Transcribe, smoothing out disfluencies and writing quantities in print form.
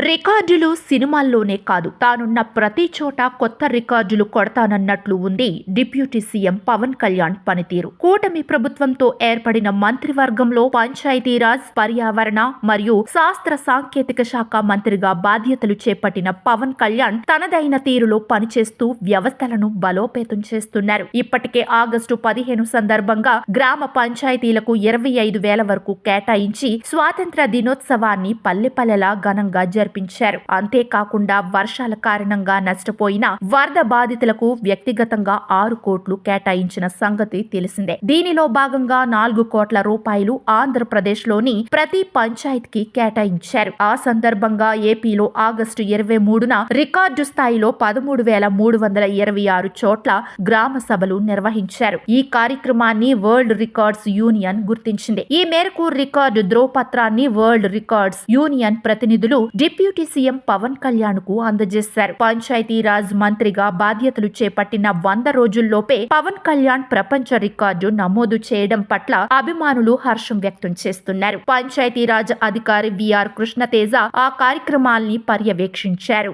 రికార్డులు సినిమాల్లోనే కాదు, తానున్న ప్రతి చోట కొత్త రికార్డులు కొడతానన్నట్లు ఉంది డిప్యూటీ సీఎం పవన్ కళ్యాణ్ పనితీరు. కూటమి ప్రభుత్వంతో ఏర్పడిన మంత్రివర్గంలో పంచాయతీరాజ్, పర్యావరణ మరియు శాస్త్ర సాంకేతిక శాఖ మంత్రిగా బాధ్యతలు చేపట్టిన పవన్ కళ్యాణ్ తనదైన తీరులో పనిచేస్తూ వ్యవస్థలను బలోపేతం చేస్తున్నారు. ఇప్పటికే ఆగస్టు 15 సందర్భంగా గ్రామ పంచాయతీలకు 25,000 వరకు కేటాయించి స్వాతంత్ర దినోత్సవాన్ని పల్లెపల్లెలా ఘనంగా జరిపించారు. అంతేకాకుండా వర్షాల కారణంగా నష్టపోయిన వరద బాధితులకు వ్యక్తిగతంగా 6 కోట్లు కేటాయించిన సంగతి తెలిసిందే. దీనిలో భాగంగా 4 కోట్ల రూపాయలు ఆంధ్రప్రదేశ్లోని ప్రతి పంచాయతీకి కేటాయించారు. ఆ సందర్భంగా ఏపీలో ఆగస్టు 23న రికార్డు స్థాయిలో 13,326 చోట్ల గ్రామ సభలు నిర్వహించారు. ఈ కార్యక్రమాన్ని వరల్డ్ రికార్డ్స్ యూనియన్ గుర్తించింది. ఈ మేరకు రికార్డు ధ్రువపత్రాన్ని వరల్డ్ రికార్డ్స్ యూనియన్ ప్రతినిధులు డిప్యూటీ సీఎం పవన్ కళ్యాణ్ కు అందజేశారు. పంచాయతీరాజ్ మంత్రిగా బాధ్యతలు చేపట్టిన 100 రోజుల్లోపే పవన్ కళ్యాణ్ ప్రపంచ రికార్డు నమోదు చేయడం పట్ల అభిమానులు హర్షం వ్యక్తం చేస్తున్నారు. పంచాయతీరాజ్ అధికారి విఆర్ కృష్ణతేజ ఆ కార్యక్రమాల్ని పర్యవేక్షించారు.